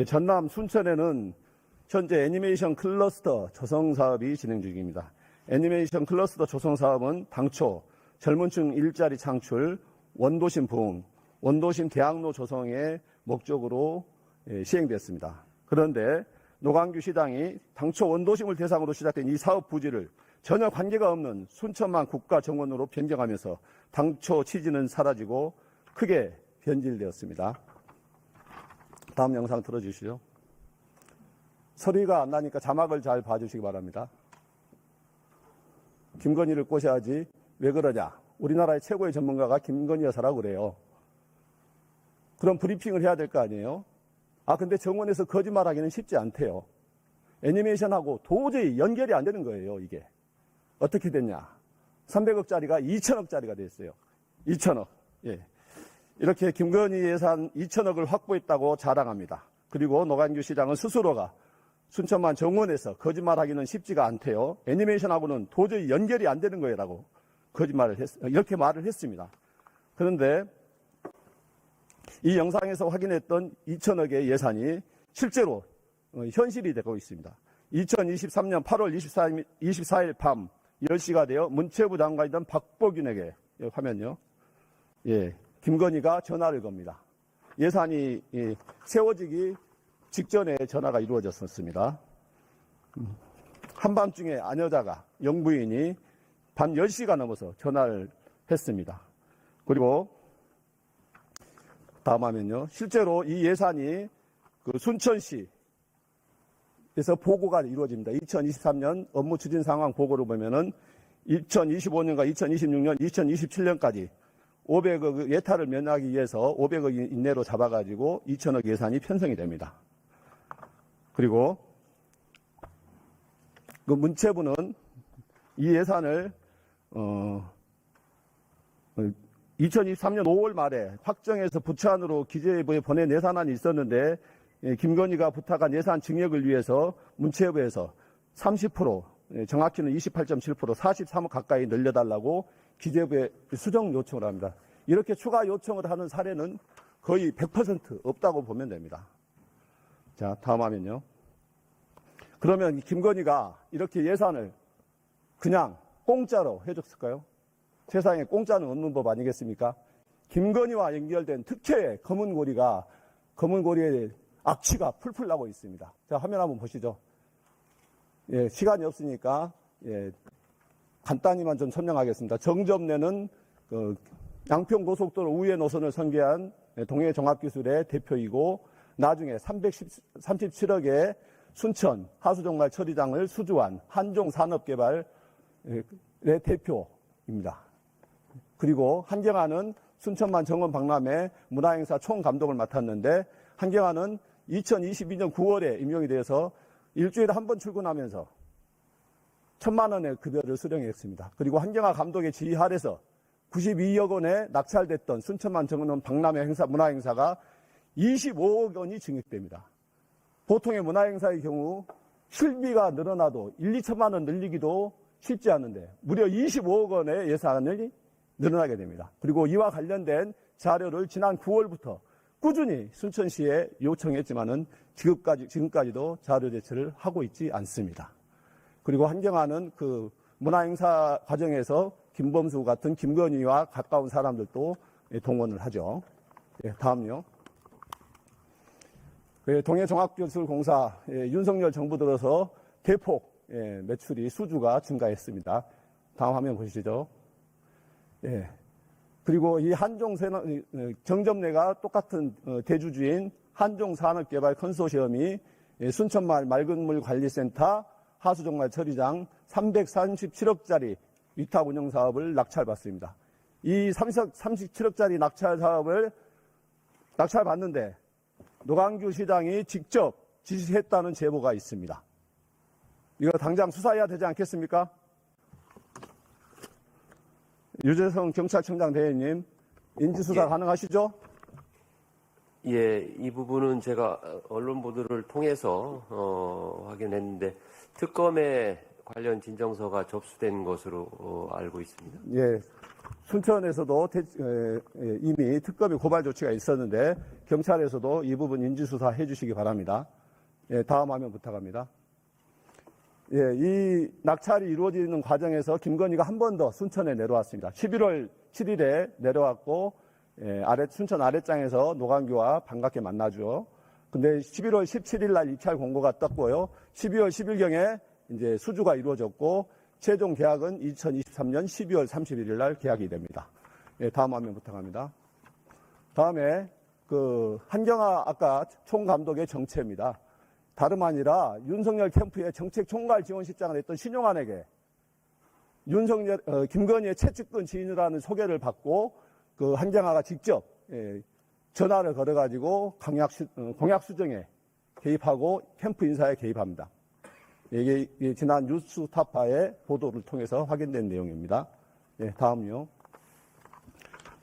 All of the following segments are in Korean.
전남 순천에는 현재 애니메이션 클러스터 조성 사업이 진행 중입니다. 애니메이션 클러스터 조성 사업은 당초 젊은층 일자리 창출, 원도심 부흥, 원도심 대학로 조성의 목적으로 시행됐습니다. 그런데 노광규 시장이 당초 원도심을 대상으로 시작된 이 사업 부지를 전혀 관계가 없는 순천만 국가정원으로 변경하면서 당초 취지는 사라지고 크게 변질되었습니다. 다음 영상 틀어주시죠. 소리가 안 나니까 자막을 잘 봐주시기 바랍니다. 김건희를 꼬셔야지 왜 그러냐. 우리나라의 최고의 전문가가 김건희 여사라고 그래요. 그럼 브리핑을 해야 될 거 아니에요. 근데 정원에서 거짓말하기는 쉽지 않대요. 애니메이션하고 도저히 연결이 안 되는 거예요. 이게 어떻게 됐냐. 300억짜리가 2천억짜리가 됐어요. 2천억. 예. 이렇게 김건희 예산 2천억을 확보했다고 자랑합니다. 그리고 노광규 시장은 스스로가 순천만 정원에서 거짓말하기는 쉽지가 않대요. 애니메이션하고는 도저히 연결이 안 되는 거라고 이렇게 말을 했습니다. 그런데 이 영상에서 확인했던 2천억의 예산이 실제로 현실이 되고 있습니다. 2023년 8월 24일 밤 10시가 되어 문체부 장관이던 박보균에게 화면요. 김건희가 전화를 겁니다. 예산이 세워지기 직전에 전화가 이루어졌었습니다. 한밤중에 아녀자가 영부인이 밤 10시가 넘어서 전화를 했습니다. 그리고 다음 화면요. 실제로 이 예산이 순천시에서 보고가 이루어집니다. 2023년 업무 추진 상황 보고를 보면은 2025년과 2026년, 2027년까지 500억 예타를 면하기 위해서 500억 이내로 잡아가지고 2천억 예산이 편성이 됩니다. 그리고 그 문체부는 이 예산을 2023년 5월 말에 확정해서 부처안으로 기재부에 보낸 예산안이 있었는데 김건희가 부탁한 예산 증액을 위해서 문체부에서 30%, 정확히는 28.7%, 43억 가까이 늘려달라고 기재부에 수정 요청을 합니다. 이렇게 추가 요청을 하는 사례는 거의 100% 없다고 보면 됩니다. 자, 다음 화면요. 그러면 김건희가 이렇게 예산을 그냥 공짜로 해줬을까요? 세상에 공짜는 없는 법 아니겠습니까? 김건희와 연결된 특혜의 검은고리의 악취가 풀풀 나고 있습니다. 자, 화면 한번 보시죠. 시간이 없으니까 간단히만 좀 설명하겠습니다. 정점래는 양평고속도로 우회 노선을 설계한 동해종합기술의 대표이고 나중에 337억의 순천 하수종말 처리장을 수주한 한종산업개발의 대표입니다. 그리고 한경화는 순천만 정원 박람회 문화행사 총감독을 맡았는데 한경화는 2022년 9월에 임용이 되어서 일주일에 한 번 출근하면서 1,000만 원의 급여를 수령했습니다. 그리고 한경화 감독의 지휘 아래서 92억 원에 낙찰됐던 순천만 정원 박람회 문화행사가 25억 원이 증액됩니다. 보통의 문화행사의 경우 실비가 늘어나도 1, 2천만 원 늘리기도 쉽지 않은데 무려 25억 원의 예산을 늘어나게 됩니다. 그리고 이와 관련된 자료를 지난 9월부터 꾸준히 순천시에 요청했지만은 지금까지도 자료 제출을 하고 있지 않습니다. 그리고 한경화는 그 문화행사 과정에서 김범수 같은 김건희와 가까운 사람들도 동원을 하죠. 다음요. 동해종합기술공사 윤석열 정부 들어서 대폭 매출이 수주가 증가했습니다. 다음 화면 보시죠. 그리고 이 정점래가 똑같은 대주주인 한종산업개발 컨소시엄이 순천마을 맑은물관리센터 하수종말 처리장 337억짜리 위탁 운영 사업을 낙찰받습니다. 이 37억짜리 낙찰 사업을 낙찰받는데 노광규 시장이 직접 지시했다는 제보가 있습니다. 이거 당장 수사해야 되지 않겠습니까? 유재성 경찰청장 대행님, 인지수사 가능하시죠? 이 부분은 제가 언론 보도를 통해서 확인했는데 특검에 관련 진정서가 접수된 것으로 알고 있습니다. 순천에서도 이미 특검의 고발 조치가 있었는데 경찰에서도 이 부분 인지수사 해주시기 바랍니다. 예, 다음 화면 부탁합니다. 예, 이 낙찰이 이루어지는 과정에서 김건희가 한 번 더 순천에 내려왔습니다. 11월 7일에 내려왔고 순천 아랫장에서 노광규와 반갑게 만나죠. 근데 11월 17일 날 입찰 공고가 떴고요. 12월 10일경에 이제 수주가 이루어졌고 최종 계약은 2023년 12월 31일 날 계약이 됩니다. 예, 다음 화면 부탁합니다. 다음에 한경화 아까 총감독의 정체입니다. 다름 아니라 윤석열 캠프의 정책 총괄 지원실장을 했던 신용환에게 김건희의 최측근 지인이라는 소개를 받고 한경화가 직접 전화를 걸어가지고 공약 수정에 개입하고 캠프 인사에 개입합니다. 이게 지난 뉴스타파의 보도를 통해서 확인된 내용입니다. 예, 다음요.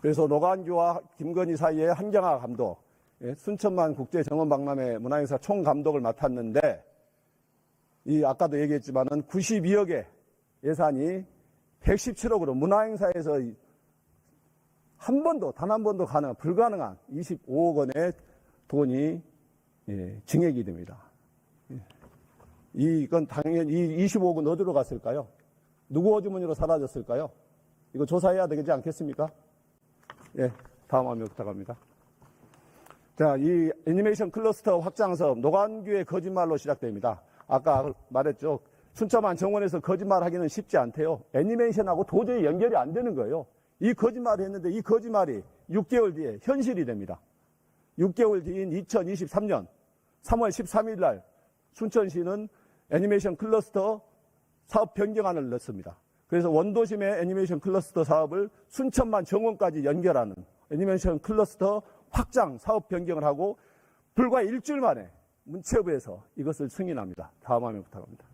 그래서 노광규와 김건희 사이에 한경화 감독, 순천만 국제정원박람회 문화행사 총감독을 맡았는데 아까도 얘기했지만은 92억의 예산이 117억으로 문화행사에서 단 한 번도 불가능한 25억 원의 돈이 증액이 됩니다. 이건 당연히 이 25억은 어디로 갔을까요? 누구 어주머니로 사라졌을까요? 이거 조사해야 되지 않겠습니까? 예, 다음 화면 부탁합니다. 자, 이 애니메이션 클러스터 확장 사업 노광규의 거짓말로 시작됩니다. 아까 말했죠. 순천만 정원에서 거짓말하기는 쉽지 않대요. 애니메이션하고 도저히 연결이 안 되는 거예요. 이 거짓말을 했는데 이 거짓말이 6개월 뒤에 현실이 됩니다. 6개월 뒤인 2023년 3월 13일 날 순천시는 애니메이션 클러스터 사업 변경안을 넣습니다. 그래서 원도심의 애니메이션 클러스터 사업을 순천만 정원까지 연결하는 애니메이션 클러스터 확장 사업 변경을 하고 불과 일주일 만에 문체부에서 이것을 승인합니다. 다음 화면 부탁합니다.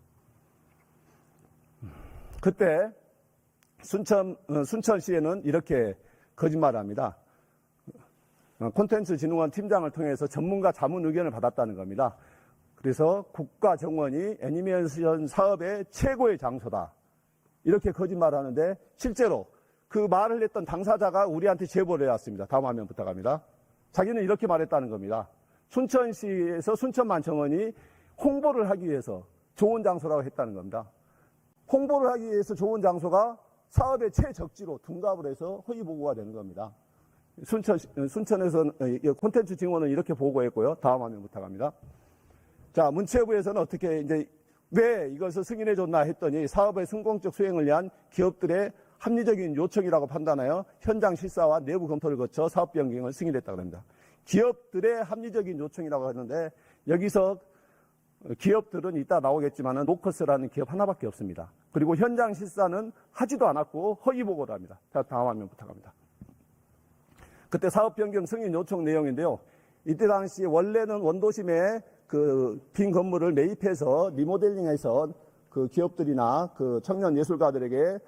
그때 순천시에는 이렇게 거짓말을 합니다. 콘텐츠진흥원 팀장을 통해서 전문가 자문 의견을 받았다는 겁니다. 그래서 국가정원이 애니메이션 사업의 최고의 장소다. 이렇게 거짓말을 하는데 실제로 그 말을 했던 당사자가 우리한테 제보를 해왔습니다. 다음 화면 부탁합니다. 자기는 이렇게 말했다는 겁니다. 순천시에서 순천만 정원이 홍보를 하기 위해서 좋은 장소라고 했다는 겁니다. 홍보를 하기 위해서 좋은 장소가 사업의 최적지로 둔갑을 해서 허위 보고가 되는 겁니다. 순천에서 콘텐츠 증원은 이렇게 보고했고요. 다음 화면 부탁합니다. 자, 문체부에서는 어떻게 왜 이것을 승인해 줬나 했더니 사업의 성공적 수행을 위한 기업들의 합리적인 요청이라고 판단하여 현장 실사와 내부 검토를 거쳐 사업 변경을 승인했다고 합니다. 기업들의 합리적인 요청이라고 하는데 여기서 기업들은 이따 나오겠지만 노커스라는 기업 하나밖에 없습니다. 그리고 현장 실사는 하지도 않았고 허위 보고를 합니다. 자, 다음 화면 부탁합니다. 그때 사업 변경 승인 요청 내용인데요. 이때 당시 원래는 원도심에 빈 건물을 매입해서 리모델링해서 기업들이나 청년 예술가들에게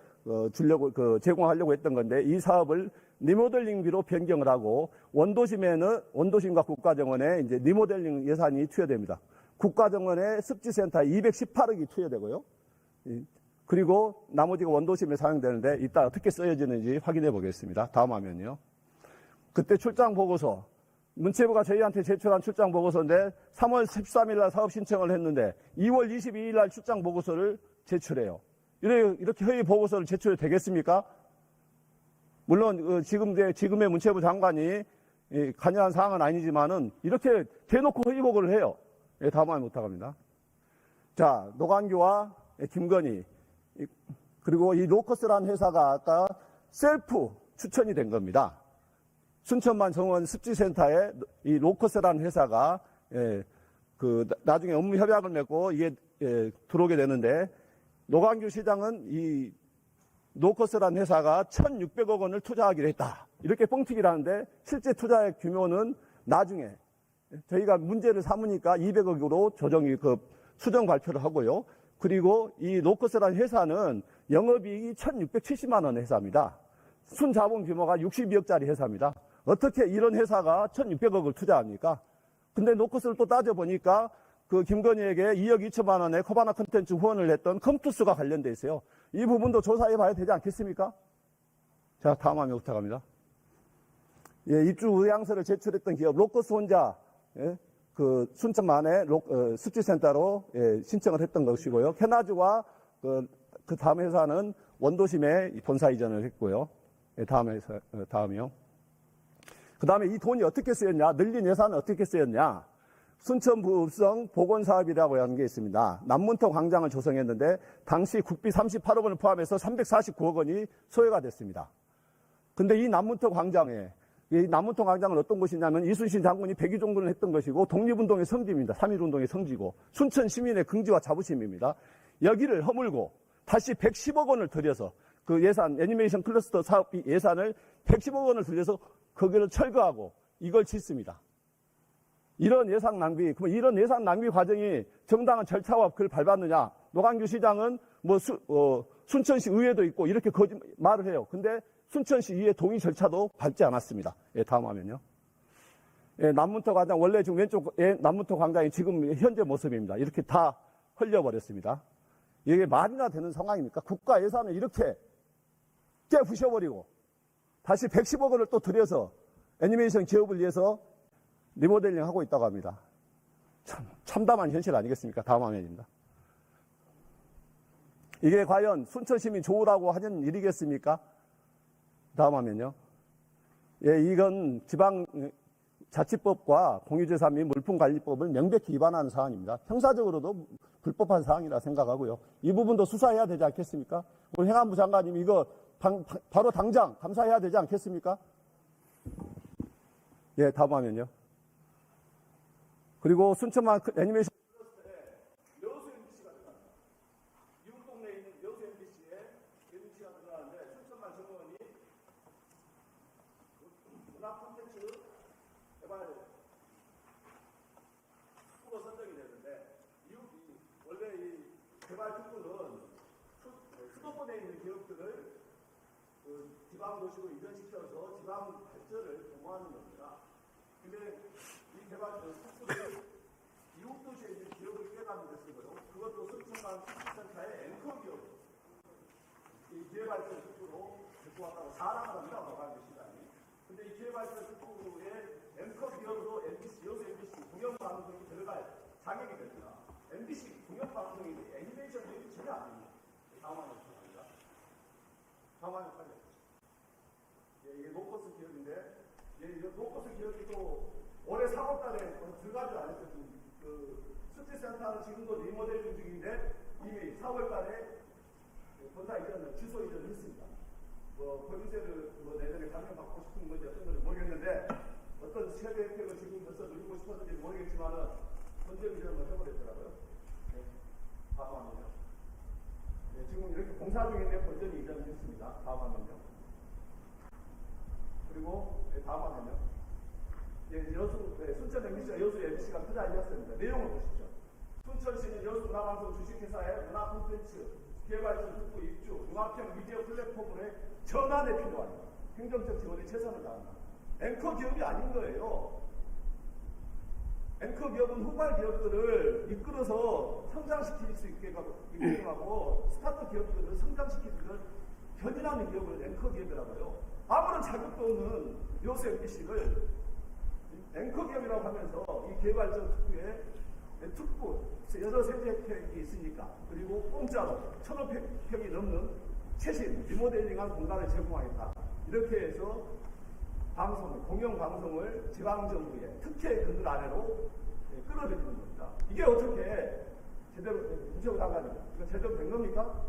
제공하려고 했던 건데 이 사업을 리모델링비로 변경을 하고 원도심과 국가정원에 이제 리모델링 예산이 투여됩니다. 국가정원에 습지센터에 218억이 투여되고요. 그리고 나머지가 원도심에 사용되는데 이따 어떻게 쓰여지는지 확인해 보겠습니다. 다음 화면이요. 그때 출장 보고서 문체부가 저희한테 제출한 출장 보고서인데 3월 13일 날 사업 신청을 했는데 2월 22일 날 출장 보고서를 제출해요. 이렇게 허위 보고서를 제출해도 되겠습니까? 물론 지금의 문체부 장관이 관여한 사항은 아니지만은 이렇게 대놓고 허위 보고를 해요. 예, 다음 화면 부탁합니다. 자, 노광규와 김건희 그리고 이 노커스라는 회사가 아까 셀프 추천이 된 겁니다. 순천만 정원 습지센터에 이 노커스라는 회사가 나중에 업무 협약을 맺고 이게 들어오게 되는데 노광규 시장은 이 노커스라는 회사가 1,600억 원을 투자하기로 했다. 이렇게 뻥튀기를 하는데 실제 투자액 규모는 나중에 저희가 문제를 삼으니까 200억으로 수정 발표를 하고요. 그리고 이 노커스라는 회사는 영업이익이 1,670만 원 회사입니다. 순자본 규모가 62억짜리 회사입니다. 어떻게 이런 회사가 1,600억을 투자합니까? 근데 노커스를 또 따져보니까 김건희에게 2억 2천만 원의 코바나 콘텐츠 후원을 했던 컴투스가 관련돼 있어요. 이 부분도 조사해 봐야 되지 않겠습니까? 자, 다음 화면 부탁합니다. 예, 입주 의향서를 제출했던 기업 로커스 혼자 그 순천만의 수출센터로 신청을 했던 것이고요. 캐나즈와 그 다음 회사는 원도심에 본사 이전을 했고요. 다음이요. 그 다음에 이 돈이 어떻게 쓰였냐, 늘린 예산은 어떻게 쓰였냐. 순천부읍성 복원사업이라고 하는 게 있습니다. 남문터 광장을 조성했는데 당시 국비 38억 원을 포함해서 349억 원이 소요가 됐습니다. 근데 이 남문터 광장은 어떤 곳이냐면 이순신 장군이 백의종군을 했던 것이고 독립운동의 성지입니다. 3.1운동의 성지고 순천 시민의 긍지와 자부심입니다. 여기를 허물고 다시 110억 원을 들여서 그 예산, 애니메이션 클러스터 사업비 예산을 110억 원을 들여서 거기를 철거하고 이걸 짓습니다. 이런 예산 낭비, 그럼 이런 예산 낭비 과정이 정당한 절차와 그걸 밟았느냐? 노광규 시장은 순천시 의회도 있고 이렇게 거짓말을 해요. 근데 순천시 의회 동의 절차도 밟지 않았습니다. 예, 다음 화면요. 예, 남문터 광장, 원래 지금 왼쪽에 남문터 광장이 지금 현재 모습입니다. 이렇게 다 흘려버렸습니다. 이게 말이나 되는 상황입니까? 국가 예산을 이렇게 깨부셔버리고 다시 110억 원을 또 들여서 애니메이션 기업을 위해서 리모델링 하고 있다고 합니다. 참담한 현실 아니겠습니까? 다음 화면입니다. 이게 과연 순천시민 좋으라고 하는 일이겠습니까? 다음 화면요. 예, 이건 지방자치법과 공유재산 및 물품관리법을 명백히 위반하는 사안입니다. 형사적으로도 불법한 사항이라 생각하고요. 이 부분도 수사해야 되지 않겠습니까? 우리 행안부 장관님이 이거 바로 당장 감사해야 되지 않겠습니까? 예, 다음 화면요. 그리고 순천만 애니메이션 클러스터에 여수 MBC가 들어갑니다. 이웃 동네에 있는 여수 MBC에 MBC가 들어가는데 순천만 정의원이 문화 콘텐츠 개발 특구로 선정이 되는데 원래 이 개발 특구는 수도권에 있는 기업들을 지방 도시로 이전시켜서 지방 발전을 도모하는 겁니다. 근데 이 개발 특구를 이웃 도시에 있는 기업을 깨닫는 데 쓰고요. 그것도 순천만 수출센터의 앵커 기업. 이 기회발전 특구로 듣고 왔다고 자랑을 합니다. 노광규 시장이. 근데 이 기회발전 특구의 앵커 기업으로 MBC, 여수 MBC 공영방송이 들어갈 자격이 됩니다. MBC 공영방송인데 애니메이션 기업이 전혀 아닙니다. 다음 화면 부탁합니다. 다음 화면 빨리. 예, 이게 로커스 기업인데, 이 로커스 기업이 또 올해 4월달에 들어가지 않았던 수출센터는 지금도 리모델링 중인데 이미 4월달에 본사 이전을 주소 이전을 했습니다. 거주세를 내년에 감면받고 싶은 건지 어떤 건지 모르겠는데 어떤 세대 혜택을 지금 벌써 누리고 싶었는지 모르겠지만은 본점 이전을 해버렸더라고요. 네. 다음 화면요. 네, 지금 이렇게 공사 중인데 본점 이전을 했습니다. 다음 화면요. 그리고 네, 다음 화면요. 예, 순천 MBC가 여수 MBC가 크지 아니었습니다. 내용을 보십시오. 순천시는 여수 문화방송 주식회사의 문화 콘텐츠 개발전 특구 입주 융합형 미디어 플랫폼의 전환에 필요한 행정적 지원에 최선을 다한다. 앵커 기업이 아닌 거예요. 앵커 기업은 후발 기업들을 이끌어서 성장시킬 수 있게 하고 스타트업 기업들을 성장시키는 견인하는 기업을 앵커 기업이라고요. 아무런 자격도 없는 여수 MBC를 앵커 기업이라고 하면서 이 개발전 특구에 특구 여러 세대 혜택이 있으니까 그리고 공짜로 1,500평이 넘는 최신 리모델링한 공간을 제공하겠다. 이렇게 해서 공영방송을 지방정부의 특혜 그늘 아래로 끌어들이는 겁니다. 이게 어떻게 제대로 문체부 장관님 이거 제대로 된 겁니까?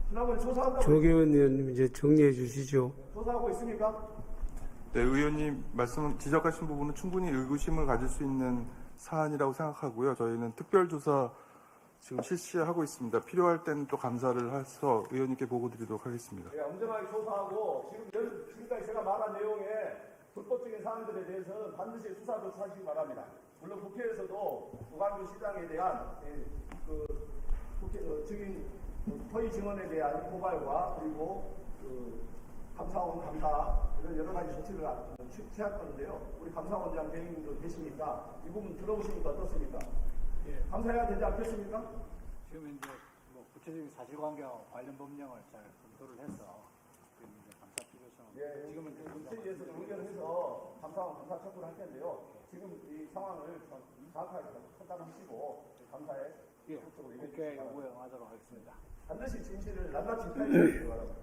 지난번에 조사한다고 조계원 의원님 이제 정리해 주시죠. 조사하고 있습니까? 네, 의원님 지적하신 부분은 충분히 의구심을 가질 수 있는 사안이라고 생각하고요. 저희는 특별조사 지금 실시하고 있습니다. 필요할 때는 또 감사를 해서 의원님께 보고 드리도록 하겠습니다. 네, 엄정하게 조사하고 지금까지 제가 말한 내용에 불법적인 사항들에 대해서는 반드시 수사 조사하시기 바랍니다. 물론 국회에서도 노광규 시장에 대한 증인 허위 증언에 대한 고발과 그리고 감사원 감사 이런 여러 가지 조치를 취할 건데요. 우리 감사원장 대행님도 계시니까 이 부분 들어보시니까 어떻습니까? 예. 감사해야 되지 않겠습니까? 지금 이제 구체적인 사실관계와 관련 법령을 잘 검토를 해서 지금 이제 감사 필요성을 예, 지금은 문체위에서 의견해서 감사 척구를 할 텐데요. 지금 이 상황을 정확하게 판단하시고 감사에 적극적으로 국회에 요구하도록 하겠습니다. 반드시 진실을 낱낱이 밝혀주시기 바랍니다.